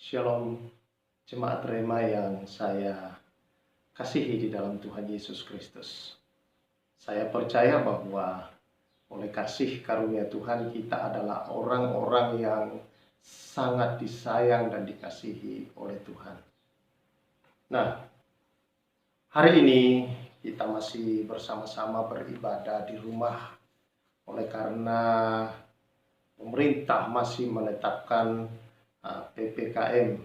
Shalom, jemaat Rema yang saya kasihi di dalam Tuhan Yesus Kristus. Saya percaya bahwa oleh kasih karunia Tuhan kita adalah orang-orang yang sangat disayang dan dikasihi oleh Tuhan. Nah, hari ini kita masih bersama-sama beribadah di rumah oleh karena pemerintah masih menetapkan PPKM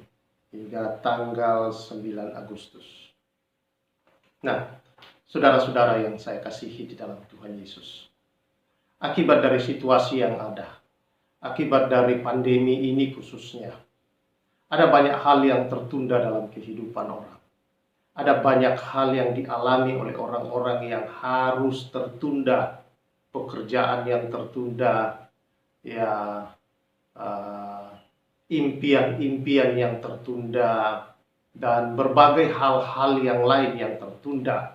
hingga tanggal 9 Agustus. Nah, saudara-saudara yang saya kasihi di dalam Tuhan Yesus, akibat dari situasi yang ada, akibat dari pandemi ini khususnya, ada banyak hal yang tertunda dalam kehidupan orang. Ada banyak hal yang dialami oleh orang-orang yang harus tertunda, pekerjaan yang tertunda, ya impian-impian yang tertunda, dan berbagai hal-hal yang lain yang tertunda.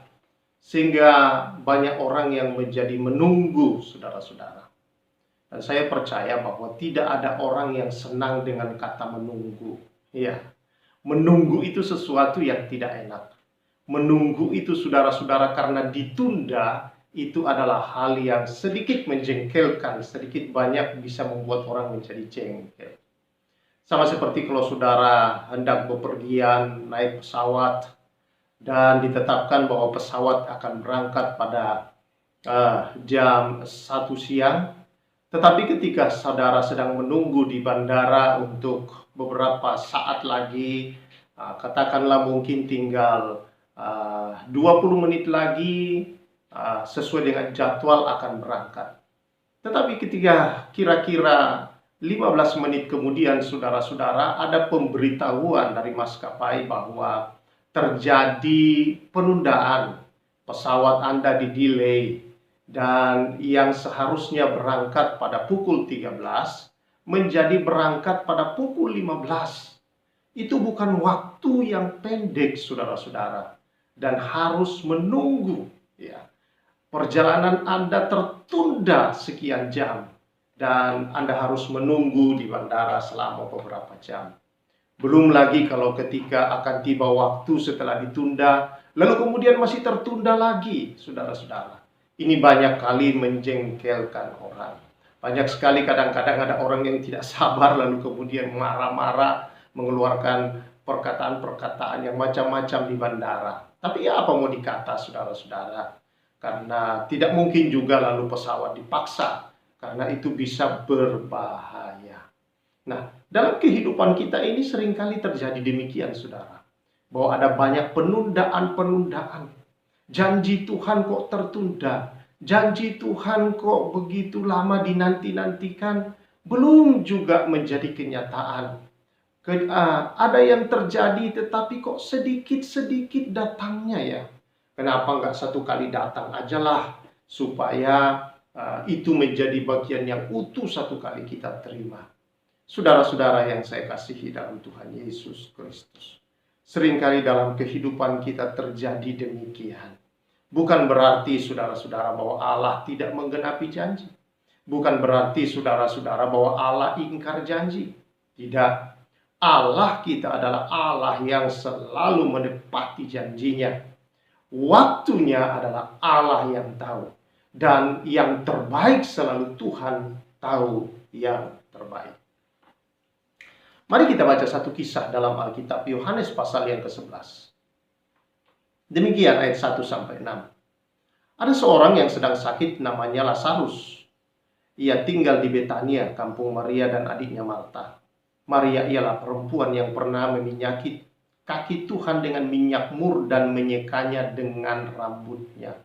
Sehingga banyak orang yang menjadi menunggu, saudara-saudara. Dan saya percaya bahwa tidak ada orang yang senang dengan kata menunggu. Ya, menunggu itu sesuatu yang tidak enak. Menunggu itu, saudara-saudara, karena ditunda, itu adalah hal yang sedikit menjengkelkan, sedikit banyak bisa membuat orang menjadi jengkel. Sama seperti kalau saudara hendak bepergian naik pesawat dan ditetapkan bahwa pesawat akan berangkat pada jam 1 siang. Tetapi ketika saudara sedang menunggu di bandara untuk beberapa saat lagi, katakanlah mungkin tinggal 20 menit lagi, sesuai dengan jadwal akan berangkat. Tetapi ketika kira-kira 15 menit kemudian, saudara-saudara, ada pemberitahuan dari maskapai bahwa terjadi penundaan, pesawat Anda di-delay, dan yang seharusnya berangkat pada pukul 13 menjadi berangkat pada pukul 15. Itu bukan waktu yang pendek, saudara-saudara, dan harus menunggu, ya. Perjalanan Anda tertunda sekian jam, dan Anda harus menunggu di bandara selama beberapa jam. Belum lagi kalau ketika akan tiba waktu setelah ditunda, lalu kemudian masih tertunda lagi, saudara-saudara. Ini banyak kali menjengkelkan orang. Banyak sekali kadang-kadang ada orang yang tidak sabar lalu kemudian marah-marah, mengeluarkan perkataan-perkataan yang macam-macam di bandara. Tapi ya apa mau dikata, saudara-saudara? Karena tidak mungkin juga lalu pesawat dipaksa, karena itu bisa berbahaya. Nah, dalam kehidupan kita ini seringkali terjadi demikian, saudara. Bahwa ada banyak penundaan-penundaan. Janji Tuhan kok tertunda. Janji Tuhan kok begitu lama dinanti-nantikan. Belum juga menjadi kenyataan. Ada yang terjadi tetapi kok sedikit-sedikit datangnya ya. Kenapa nggak satu kali datang aja lah, supaya itu menjadi bagian yang utuh satu kali kita terima. Saudara-saudara yang saya kasihi dalam Tuhan Yesus Kristus, seringkali dalam kehidupan kita terjadi demikian. Bukan berarti saudara-saudara bahwa Allah tidak menggenapi janji. Bukan berarti saudara-saudara bahwa Allah ingkar janji. Tidak. Allah kita adalah Allah yang selalu menepati janjinya. Waktunya adalah Allah yang tahu. Dan yang terbaik selalu Tuhan tahu yang terbaik. Mari kita baca satu kisah dalam Alkitab, Yohanes pasal yang ke-11. Demikian ayat 1-6. Ada seorang yang sedang sakit namanya Lazarus. Ia tinggal di Betania, kampung Maria dan adiknya Marta. Maria ialah perempuan yang pernah meminyaki kaki Tuhan dengan minyak mur dan menyekanya dengan rambutnya.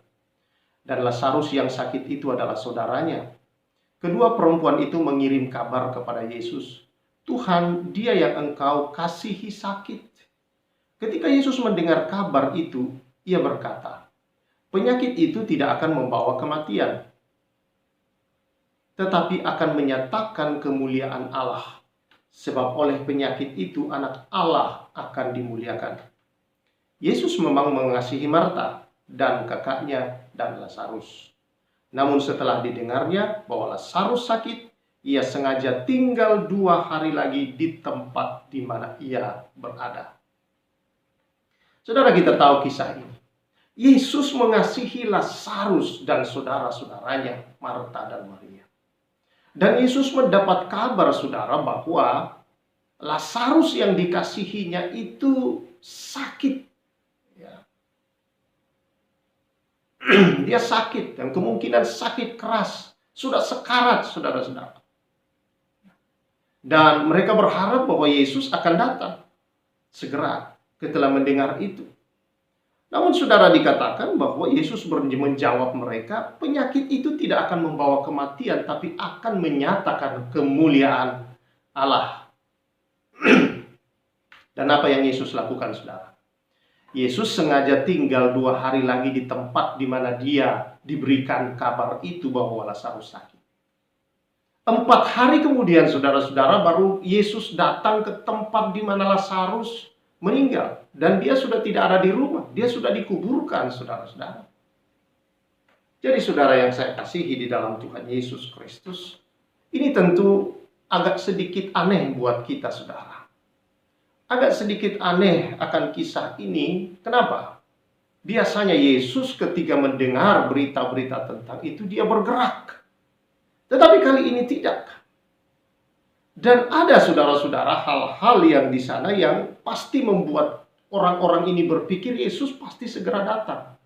Dan Lazarus yang sakit itu adalah saudaranya. Kedua perempuan itu mengirim kabar kepada Yesus, "Tuhan, dia yang engkau kasihi sakit." Ketika Yesus mendengar kabar itu, ia berkata, "Penyakit itu tidak akan membawa kematian, tetapi akan menyatakan kemuliaan Allah. Sebab oleh penyakit itu anak Allah akan dimuliakan." Yesus memang mengasihi Marta dan kakaknya dan Lazarus. Namun setelah didengarnya bahwa Lazarus sakit, Ia sengaja tinggal 2 hari lagi di tempat di mana ia berada. Saudara, kita tahu kisah ini. Yesus mengasihi Lazarus dan saudara-saudaranya, Marta dan Maria. Dan Yesus mendapat kabar, saudara, bahwa Lazarus yang dikasihinya itu sakit. Ya. Dia sakit dan kemungkinan sakit keras. Sudah sekarat, saudara-saudara. Dan mereka berharap bahwa Yesus akan datang segera setelah mendengar itu. Namun saudara, dikatakan bahwa Yesus menjawab mereka, penyakit itu tidak akan membawa kematian, tapi akan menyatakan kemuliaan Allah. Dan apa yang Yesus lakukan, saudara? Yesus sengaja tinggal 2 hari lagi di tempat di mana dia diberikan kabar itu bahwa Lazarus sakit. 4 hari kemudian, saudara-saudara, baru Yesus datang ke tempat di mana Lazarus meninggal. Dan dia sudah tidak ada di rumah. Dia sudah dikuburkan, saudara-saudara. Jadi saudara yang saya kasihi di dalam Tuhan Yesus Kristus, ini tentu agak sedikit aneh buat kita, saudara. Agak sedikit aneh akan kisah ini. Kenapa? Biasanya Yesus ketika mendengar berita-berita tentang itu, dia bergerak. Tetapi kali ini tidak. Dan ada, saudara-saudara, hal-hal yang di sana yang pasti membuat orang-orang ini berpikir Yesus pasti segera datang.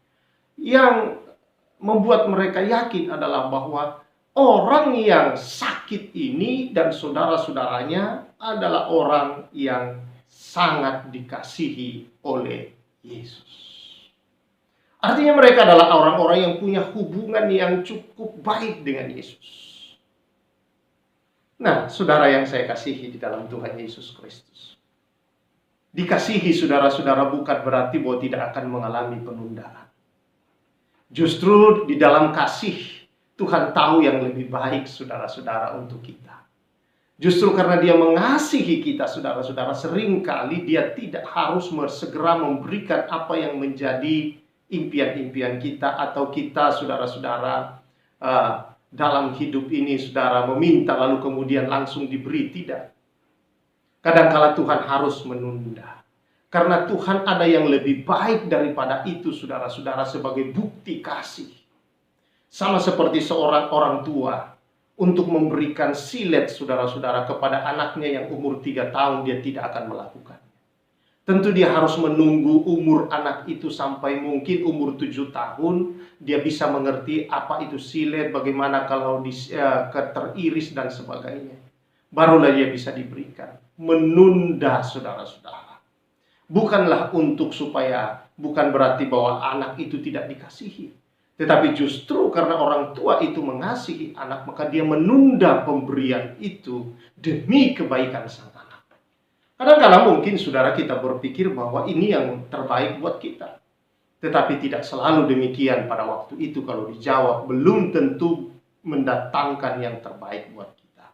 Yang membuat mereka yakin adalah bahwa orang yang sakit ini dan saudara-saudaranya adalah orang yang sangat dikasihi oleh Yesus. Artinya mereka adalah orang-orang yang punya hubungan yang cukup baik dengan Yesus. Nah, saudara yang saya kasihi di dalam Tuhan Yesus Kristus, dikasihi saudara-saudara bukan berarti bahwa tidak akan mengalami penundaan. Justru di dalam kasih, Tuhan tahu yang lebih baik, saudara-saudara, untuk kita. Justru karena dia mengasihi kita, saudara-saudara, seringkali dia tidak harus segera memberikan apa yang menjadi impian-impian kita, atau kita, saudara-saudara, dalam hidup ini, saudara, meminta lalu kemudian langsung diberi. Tidak. Kadang-kala Tuhan harus menunda. Karena Tuhan ada yang lebih baik daripada itu, saudara-saudara, sebagai bukti kasih. Sama seperti seorang orang tua untuk memberikan silet, saudara-saudara, kepada anaknya yang umur 3 tahun, dia tidak akan melakukannya. Tentu dia harus menunggu umur anak itu sampai mungkin umur 7 tahun, dia bisa mengerti apa itu silet, bagaimana kalau teriris dan sebagainya. Barulah dia bisa diberikan. Menunda, saudara-saudara. Bukanlah bukan berarti bahwa anak itu tidak dikasihi. Tetapi justru karena orang tua itu mengasihi anak, maka dia menunda pemberian itu demi kebaikan sang anak. Kadang-kadang mungkin saudara kita berpikir bahwa ini yang terbaik buat kita. Tetapi tidak selalu demikian pada waktu itu. Kalau dijawab, belum tentu mendatangkan yang terbaik buat kita.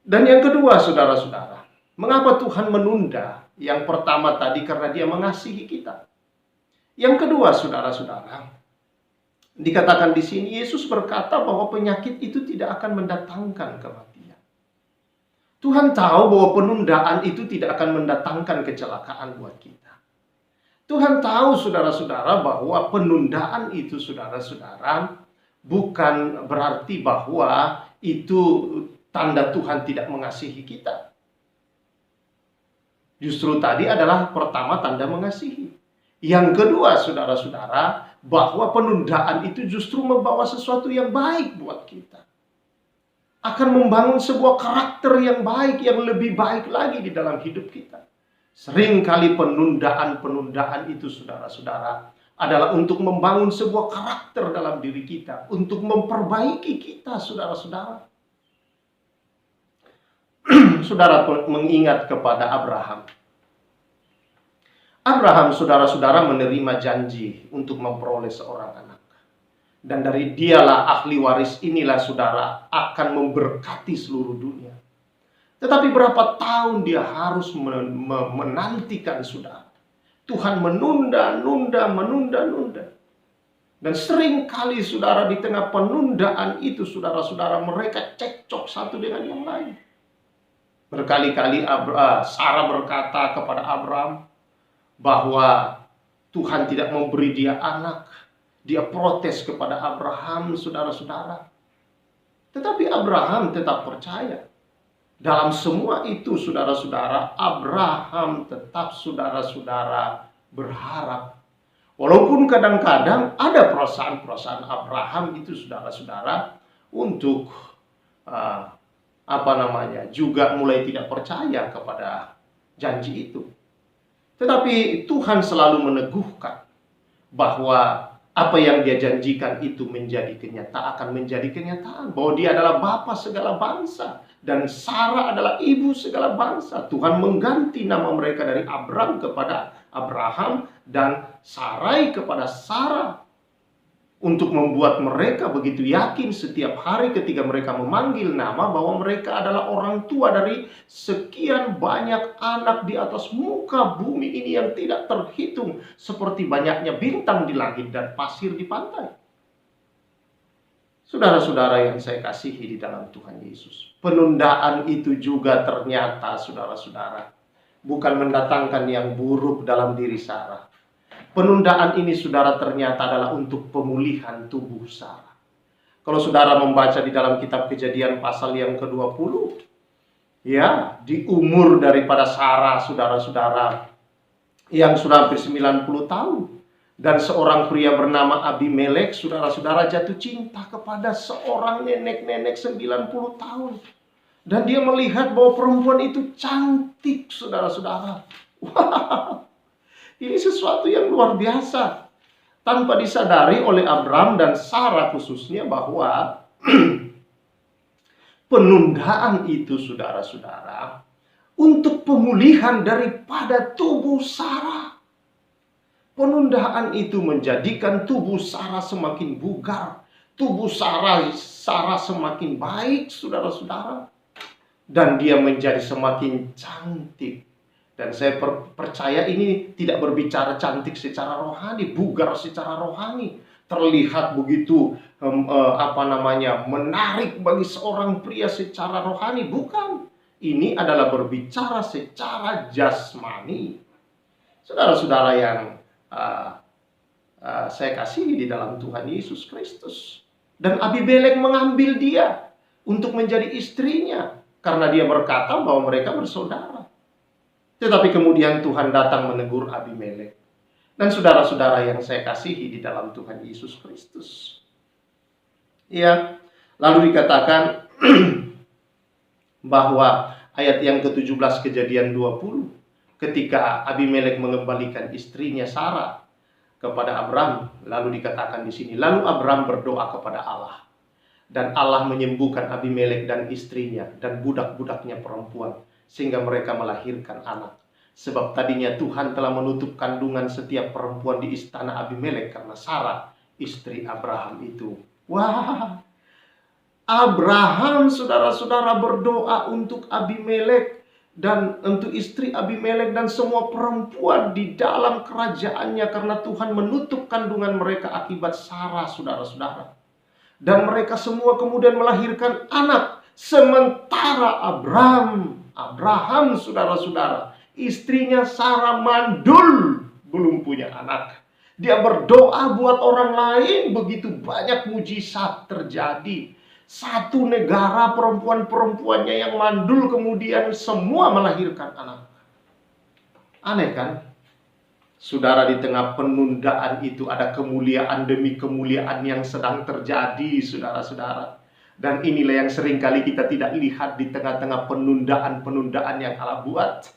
Dan yang kedua, saudara-saudara, mengapa Tuhan menunda? Yang pertama tadi karena dia mengasihi kita. Yang kedua, saudara-saudara, dikatakan di sini, Yesus berkata bahwa penyakit itu tidak akan mendatangkan kematian. Tuhan tahu bahwa penundaan itu tidak akan mendatangkan kecelakaan buat kita. Tuhan tahu, saudara-saudara, bahwa penundaan itu, saudara-saudara, bukan berarti bahwa itu tanda Tuhan tidak mengasihi kita. Justru tadi adalah pertama tanda mengasihi. Yang kedua, saudara-saudara, bahwa penundaan itu justru membawa sesuatu yang baik buat kita. Akan membangun sebuah karakter yang baik, yang lebih baik lagi di dalam hidup kita. Seringkali penundaan-penundaan itu, saudara-saudara, adalah untuk membangun sebuah karakter dalam diri kita. Untuk memperbaiki kita, saudara-saudara. Saudara mengingat kepada Abraham. Abraham, saudara-saudara, menerima janji untuk memperoleh seorang anak. Dan dari dialah ahli waris inilah, saudara, akan memberkati seluruh dunia. Tetapi berapa tahun dia harus menantikan, saudara. Tuhan menunda. Dan sering kali saudara di tengah penundaan itu saudara-saudara mereka cekcok satu dengan yang lain. Berkali-kali Sarah berkata kepada Abraham bahwa Tuhan tidak memberi dia anak. Dia protes kepada Abraham, saudara-saudara. Tetapi Abraham tetap percaya. Dalam semua itu, saudara-saudara, Abraham tetap saudara-saudara berharap. Walaupun kadang-kadang ada perasaan-perasaan Abraham itu, saudara-saudara, untuk juga mulai tidak percaya kepada janji itu. Tetapi Tuhan selalu meneguhkan bahwa apa yang dia janjikan itu akan menjadi kenyataan. Bahwa dia adalah bapa segala bangsa. Dan Sarah adalah ibu segala bangsa. Tuhan mengganti nama mereka dari Abram kepada Abraham. Dan Sarai kepada Sarah. Untuk membuat mereka begitu yakin setiap hari ketika mereka memanggil nama bahwa mereka adalah orang tua dari sekian banyak anak di atas muka bumi ini yang tidak terhitung seperti banyaknya bintang di langit dan pasir di pantai. Saudara-saudara yang saya kasihi di dalam Tuhan Yesus, penundaan itu juga ternyata saudara-saudara bukan mendatangkan yang buruk dalam diri Sarah. Penundaan ini saudara ternyata adalah untuk pemulihan tubuh Sarah. Kalau saudara membaca di dalam kitab Kejadian pasal yang ke-20, ya, di umur daripada Sarah saudara-saudara yang sudah hampir 90 tahun. Dan seorang pria bernama Abimelek, saudara-saudara, jatuh cinta kepada seorang nenek-nenek 90 tahun. Dan dia melihat bahwa perempuan itu cantik, saudara-saudara. Wah, ini sesuatu yang luar biasa. Tanpa disadari oleh Abram dan Sarah khususnya bahwa penundaan itu, saudara-saudara, untuk pemulihan daripada tubuh Sarah. Penundaan itu menjadikan tubuh Sarah semakin bugar. Tubuh Sarah semakin baik, saudara-saudara. Dan dia menjadi semakin cantik. Dan saya percaya ini tidak berbicara cantik secara rohani, bugar secara rohani. Terlihat begitu menarik bagi seorang pria secara rohani. Bukan. Ini adalah berbicara secara jasmani. Saudara-saudara yang saya kasihi di dalam Tuhan Yesus Kristus. Dan Abimelek mengambil dia untuk menjadi istrinya. Karena dia berkata bahwa mereka bersaudara. Tetapi kemudian Tuhan datang menegur Abimelek. Dan saudara-saudara yang saya kasihi di dalam Tuhan Yesus Kristus. Ya, lalu dikatakan bahwa ayat yang ke-17 Kejadian 20. Ketika Abimelek mengembalikan istrinya Sarah kepada Abram. Lalu dikatakan di sini. Lalu Abram berdoa kepada Allah. Dan Allah menyembuhkan Abimelek dan istrinya dan budak-budaknya perempuan. Sehingga mereka melahirkan anak. Sebab tadinya Tuhan telah menutup kandungan setiap perempuan di istana Abimelek karena Sarah, istri Abraham itu. Wah, Abraham saudara-saudara berdoa untuk Abimelek dan untuk istri Abimelek dan semua perempuan di dalam kerajaannya karena Tuhan menutup kandungan mereka akibat Sarah, saudara-saudara. Dan mereka semua kemudian melahirkan anak. Sementara Abraham, saudara-saudara, istrinya Sarah mandul, belum punya anak. Dia berdoa buat orang lain, begitu banyak mujizat terjadi. Satu negara perempuan-perempuannya yang mandul kemudian semua melahirkan anak. Aneh kan? Saudara, di tengah penundaan itu ada kemuliaan demi kemuliaan yang sedang terjadi, saudara-saudara. Dan inilah yang seringkali kita tidak lihat di tengah-tengah penundaan-penundaan yang Allah buat.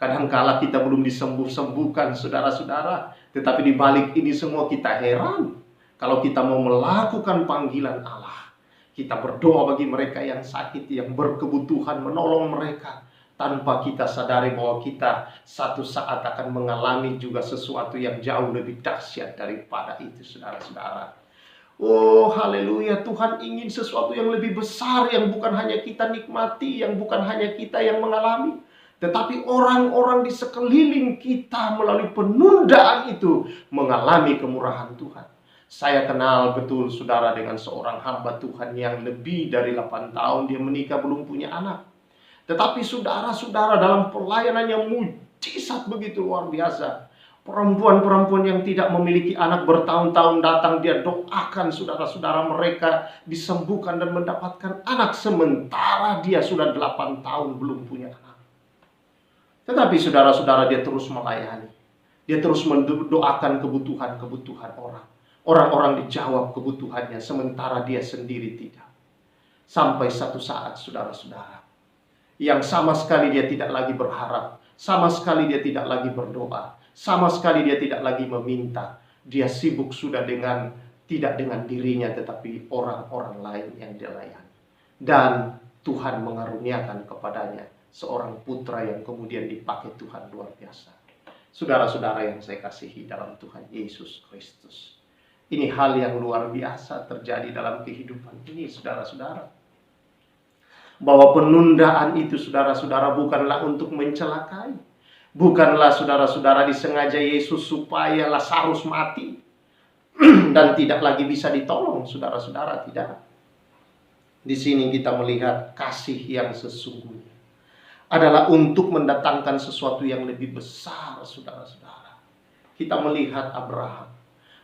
Kadangkala kita belum disembuh-sembuhkan, saudara-saudara. Tetapi di balik ini semua kita heran. Kalau kita mau melakukan panggilan Allah. Kita berdoa bagi mereka yang sakit, yang berkebutuhan, menolong mereka. Tanpa kita sadari bahwa kita satu saat akan mengalami juga sesuatu yang jauh lebih dahsyat daripada itu, saudara-saudara. Oh, haleluya. Tuhan ingin sesuatu yang lebih besar, yang bukan hanya kita nikmati, yang bukan hanya kita yang mengalami, tetapi orang-orang di sekeliling kita melalui penundaan itu mengalami kemurahan Tuhan. Saya kenal betul saudara dengan seorang hamba Tuhan yang lebih dari 8 tahun dia menikah belum punya anak. Tetapi saudara-saudara dalam pelayanannya mujizat begitu luar biasa. Perempuan-perempuan yang tidak memiliki anak bertahun-tahun datang, dia doakan saudara-saudara mereka disembuhkan dan mendapatkan anak. Sementara dia sudah 8 tahun belum punya anak. Tetapi saudara-saudara dia terus melayani. Dia terus mendoakan kebutuhan-kebutuhan orang. Orang-orang dijawab kebutuhannya, sementara dia sendiri tidak. Sampai satu saat saudara-saudara, yang sama sekali dia tidak lagi berharap, sama sekali dia tidak lagi berdoa, sama sekali dia tidak lagi meminta. Dia sibuk sudah tidak dengan dirinya, tetapi orang-orang lain yang dia layani. Dan Tuhan mengaruniakan kepadanya seorang putra yang kemudian dipakai Tuhan luar biasa. Saudara-saudara yang saya kasihi dalam Tuhan Yesus Kristus, ini hal yang luar biasa terjadi dalam kehidupan ini, saudara-saudara. Bahwa penundaan itu, saudara-saudara, bukanlah untuk mencelakai. Bukanlah saudara-saudara disengaja Yesus supaya Lazarus mati dan tidak lagi bisa ditolong, saudara-saudara, tidak. Di sini kita melihat kasih yang sesungguhnya adalah untuk mendatangkan sesuatu yang lebih besar, saudara-saudara. Kita melihat Abraham,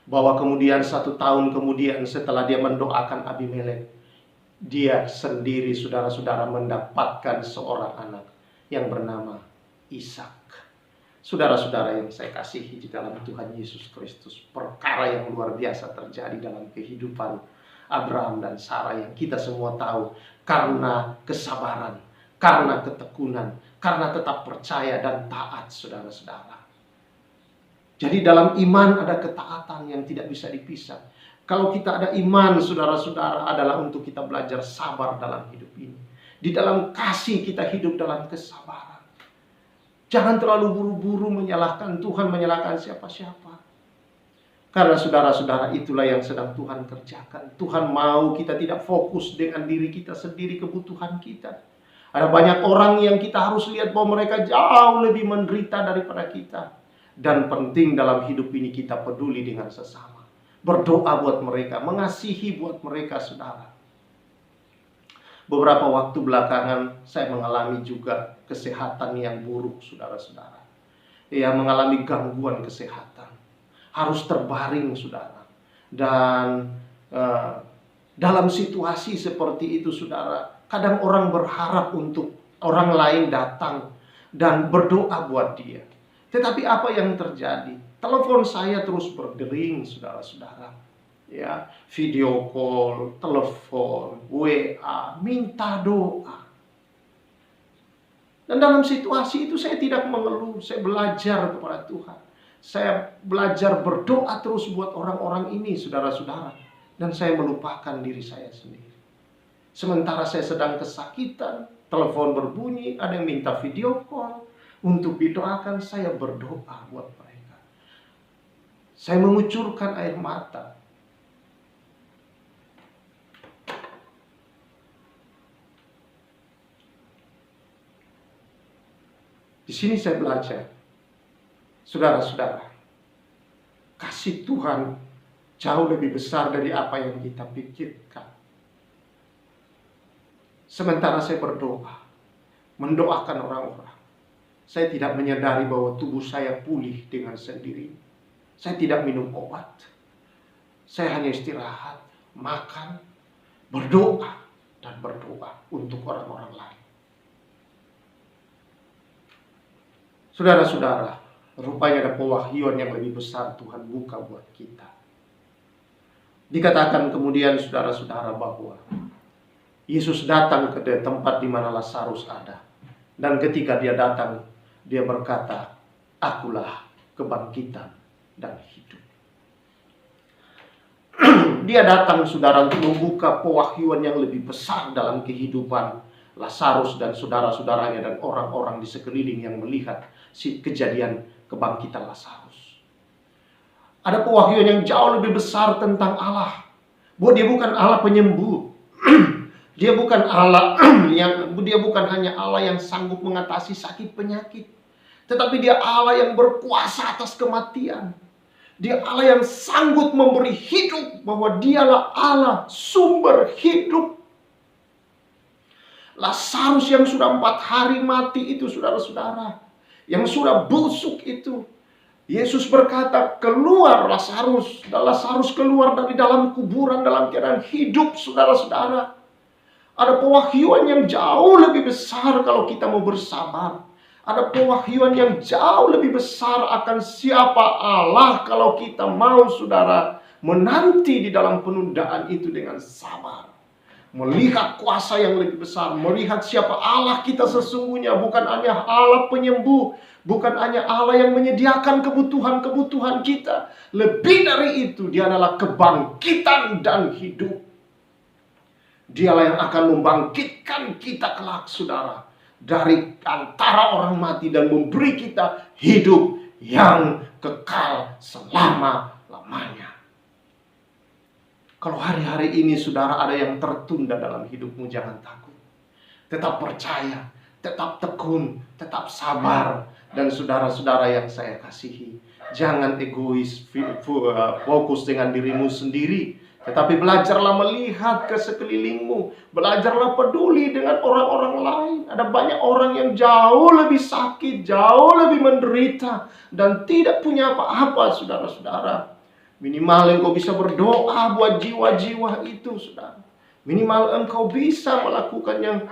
bahwa kemudian 1 tahun kemudian setelah dia mendoakan Abimelek, dia sendiri, saudara-saudara, mendapatkan seorang anak yang bernama Ishak. Saudara-saudara yang saya kasihi di dalam Tuhan Yesus Kristus, perkara yang luar biasa terjadi dalam kehidupan Abraham dan Sarah yang kita semua tahu karena kesabaran, karena ketekunan, karena tetap percaya dan taat, saudara-saudara. Jadi dalam iman ada ketaatan yang tidak bisa dipisah. Kalau kita ada iman, saudara-saudara, adalah untuk kita belajar sabar dalam hidup ini. Di dalam kasih kita hidup dalam kesabaran. Jangan terlalu buru-buru menyalahkan Tuhan, menyalahkan siapa-siapa. Karena saudara-saudara, itulah yang sedang Tuhan kerjakan. Tuhan mau kita tidak fokus dengan diri kita sendiri, kebutuhan kita. Ada banyak orang yang kita harus lihat bahwa mereka jauh lebih menderita daripada kita. Dan penting dalam hidup ini kita peduli dengan sesama. Berdoa buat mereka, mengasihi buat mereka, saudara. Beberapa waktu belakangan saya mengalami juga kesehatan yang buruk, saudara-saudara. Ya, mengalami gangguan kesehatan. Harus terbaring, saudara. Dan dalam situasi seperti itu, saudara, kadang orang berharap untuk orang lain datang dan berdoa buat dia. Tetapi apa yang terjadi? Telepon saya terus berdering, saudara-saudara. Ya, video call, telepon, WA, minta doa. Dan dalam situasi itu saya tidak mengeluh, saya belajar kepada Tuhan. Saya belajar berdoa terus buat orang-orang ini, saudara-saudara. Dan saya melupakan diri saya sendiri. Sementara saya sedang kesakitan, telepon berbunyi, ada yang minta video call. Untuk didoakan, saya berdoa buat mereka. Saya mengucurkan air mata. Di sini saya belajar, saudara-saudara, kasih Tuhan jauh lebih besar dari apa yang kita pikirkan. Sementara saya berdoa, mendoakan orang-orang, saya tidak menyadari bahwa tubuh saya pulih dengan sendiri. Saya tidak minum obat. Saya hanya istirahat, makan, berdoa, dan berdoa untuk orang-orang lain. Saudara-saudara, rupanya ada pewahyuan yang lebih besar Tuhan buka buat kita. Dikatakan kemudian, saudara-saudara, bahwa Yesus datang ke tempat di mana Lazarus ada. Dan ketika dia datang, dia berkata, "Akulah kebangkitan dan hidup." Dia datang, saudara, untuk membuka pewahyuan yang lebih besar dalam kehidupan Lazarus dan saudara-saudaranya dan orang-orang di sekeliling yang melihat kejadian kebangkitan Lazarus. Ada pewahyuan yang jauh lebih besar tentang Allah. Bahwa dia bukan Allah penyembuh. Dia bukan hanya Allah yang sanggup mengatasi sakit penyakit, tetapi dia Allah yang berkuasa atas kematian. Dia Allah yang sanggup memberi hidup, bahwa dialah Allah sumber hidup. Lazarus yang sudah 4 hari mati itu, saudara-saudara, yang sudah busuk itu, Yesus berkata, keluar Lazarus. Dan Lazarus keluar dari dalam kuburan dalam keadaan hidup, saudara-saudara. Ada pewahyuan yang jauh lebih besar kalau kita mau bersabar. Ada pewahyuan yang jauh lebih besar akan siapa Allah kalau kita mau, saudara, menanti di dalam penundaan itu dengan sabar. Melihat kuasa yang lebih besar, melihat siapa Allah kita sesungguhnya, bukan hanya Allah penyembuh, bukan hanya Allah yang menyediakan kebutuhan-kebutuhan kita. Lebih dari itu, Dia adalah kebangkitan dan hidup. Dialah yang akan membangkitkan kita kelak, saudara, dari antara orang mati dan memberi kita hidup yang kekal selama-lamanya. Kalau hari-hari ini, saudara, ada yang tertunda dalam hidupmu, jangan takut. Tetap percaya, tetap tekun, tetap sabar. Dan saudara-saudara yang saya kasihi, jangan egois, fokus dengan dirimu sendiri. Tetapi belajarlah melihat ke sekelilingmu. Belajarlah peduli dengan orang-orang lain. Ada banyak orang yang jauh lebih sakit, jauh lebih menderita, dan tidak punya apa-apa, saudara-saudara. Minimal engkau bisa berdoa buat jiwa-jiwa itu, saudara. Minimal engkau bisa melakukan yang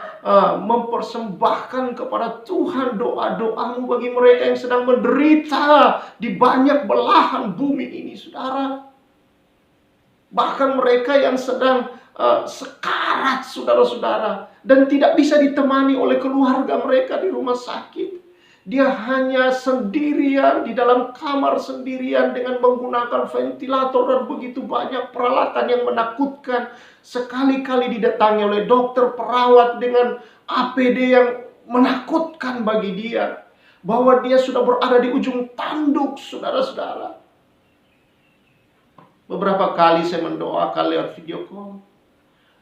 mempersembahkan kepada Tuhan doa-doamu bagi mereka yang sedang menderita di banyak belahan bumi ini, saudara. Bahkan mereka yang sedang sekarat, saudara-saudara, dan tidak bisa ditemani oleh keluarga mereka di rumah sakit. Dia hanya sendirian di dalam kamar sendirian dengan menggunakan ventilator dan begitu banyak peralatan yang menakutkan. Sekali-kali didatangi oleh dokter, perawat dengan APD yang menakutkan bagi dia. Bahwa dia sudah berada di ujung tanduk, saudara-saudara. Beberapa kali saya mendoakan lewat video call.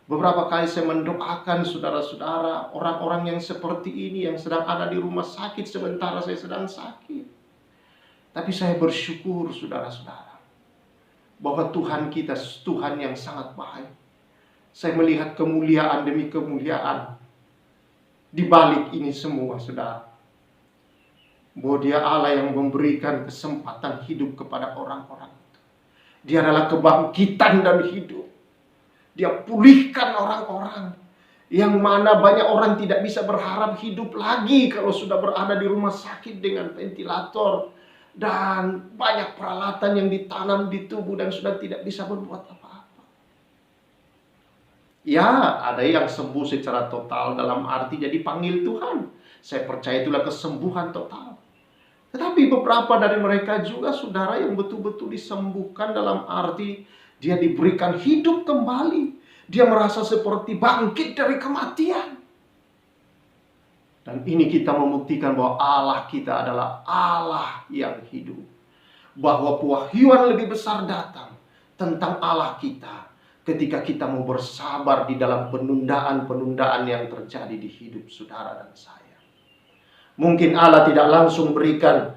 Beberapa kali saya mendoakan saudara-saudara, orang-orang yang seperti ini yang sedang ada di rumah sakit sementara saya sedang sakit. Tapi saya bersyukur, saudara-saudara, bahwa Tuhan kita Tuhan yang sangat baik. Saya melihat kemuliaan demi kemuliaan di balik ini semua, saudara. Bahwa Dia Allah yang memberikan kesempatan hidup kepada orang-orang itu. Dia adalah kebangkitan dan hidup. Dia pulihkan orang-orang yang mana banyak orang tidak bisa berharap hidup lagi kalau sudah berada di rumah sakit dengan ventilator dan banyak peralatan yang ditanam di tubuh dan sudah tidak bisa berbuat apa-apa. Ya, ada yang sembuh secara total dalam arti jadi panggil Tuhan. Saya percaya itulah kesembuhan total. Tetapi beberapa dari mereka juga, saudara, yang betul-betul disembuhkan dalam arti dia diberikan hidup kembali. Dia merasa seperti bangkit dari kematian. Dan ini kita membuktikan bahwa Allah kita adalah Allah yang hidup. Bahwa pewahyuan lebih besar datang tentang Allah kita ketika kita mau bersabar di dalam penundaan-penundaan yang terjadi di hidup saudara dan saya. Mungkin Allah tidak langsung berikan,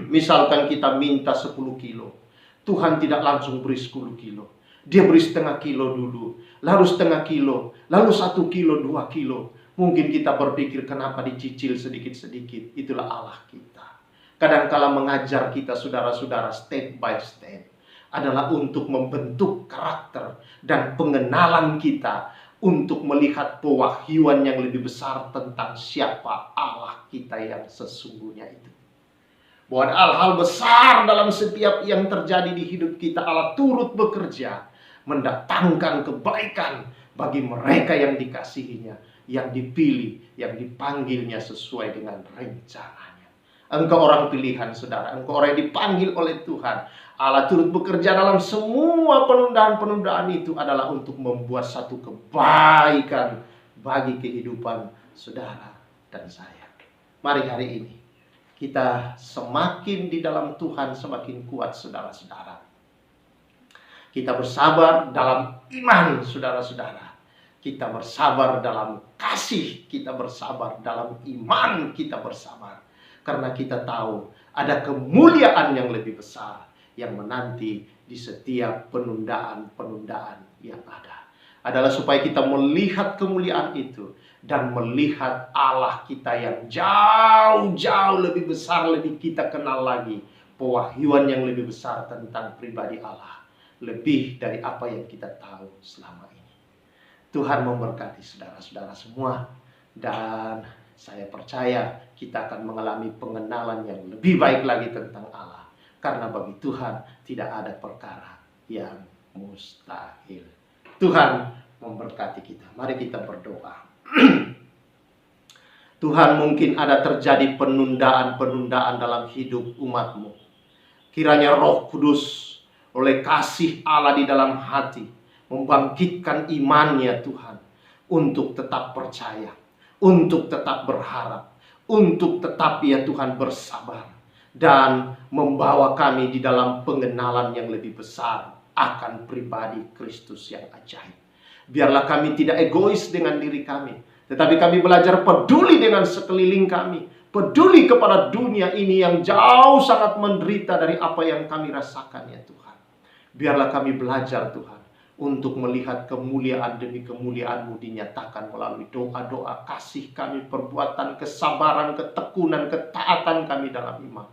misalkan kita minta 10 kilo. Tuhan tidak langsung beri 10 kilo. Dia beri setengah kilo dulu, lalu setengah kilo, lalu 1 kilo, 2 kilo. Mungkin kita berpikir kenapa dicicil sedikit-sedikit. Itulah Allah kita. Kadang-kala mengajar kita, saudara-saudara, step by step. Adalah untuk membentuk karakter dan pengenalan kita. Untuk melihat pewahyuan yang lebih besar tentang siapa Allah kita yang sesungguhnya itu. Bahwa ada hal-hal besar dalam setiap yang terjadi di hidup kita. Allah turut bekerja mendatangkan kebaikan bagi mereka yang dikasihinya, yang dipilih, yang dipanggilnya sesuai dengan rencananya. Engkau orang pilihan, saudara. Engkau orang yang dipanggil oleh Tuhan. Allah turut bekerja dalam semua penundaan-penundaan itu adalah untuk membuat satu kebaikan bagi kehidupan saudara dan saya. Mari hari ini kita semakin di dalam Tuhan semakin kuat, saudara-saudara. Kita bersabar dalam iman, saudara-saudara. Kita bersabar dalam kasih, kita bersabar dalam iman, kita bersabar. Karena kita tahu ada kemuliaan yang lebih besar yang menanti di setiap penundaan-penundaan yang ada. Adalah supaya kita melihat kemuliaan itu dan melihat Allah kita yang jauh-jauh lebih besar, lebih kita kenal lagi. Pewahyuan yang lebih besar tentang pribadi Allah, lebih dari apa yang kita tahu selama ini. Tuhan memberkati saudara-saudara semua, dan saya percaya kita akan mengalami pengenalan yang lebih baik lagi tentang Allah. Karena bagi Tuhan tidak ada perkara yang mustahil. Tuhan memberkati kita. Mari kita berdoa. Tuhan, mungkin ada terjadi penundaan-penundaan dalam hidup umat-Mu. Kiranya Roh Kudus oleh kasih Allah di dalam hati membangkitkan imannya Tuhan, untuk tetap percaya, untuk tetap berharap, untuk tetap ya Tuhan bersabar, dan membawa kami di dalam pengenalan yang lebih besar akan pribadi Kristus yang ajaib. Biarlah kami tidak egois dengan diri kami, tetapi kami belajar peduli dengan sekeliling kami, peduli kepada dunia ini yang jauh sangat menderita dari apa yang kami rasakan ya Tuhan. Biarlah kami belajar Tuhan, untuk melihat kemuliaan demi kemuliaan-Mu dinyatakan melalui doa-doa kasih kami, perbuatan kesabaran, ketekunan, ketaatan kami dalam iman.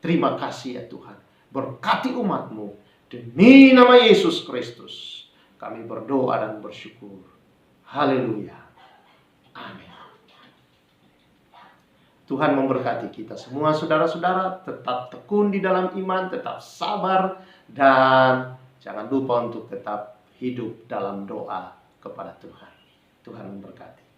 Terima kasih ya Tuhan. Berkati umat-Mu. Demi nama Yesus Kristus kami berdoa dan bersyukur. Haleluya. Amin. Tuhan memberkati kita semua saudara-saudara. Tetap tekun di dalam iman, tetap sabar, dan jangan lupa untuk tetap hidup dalam doa kepada Tuhan. Tuhan memberkati.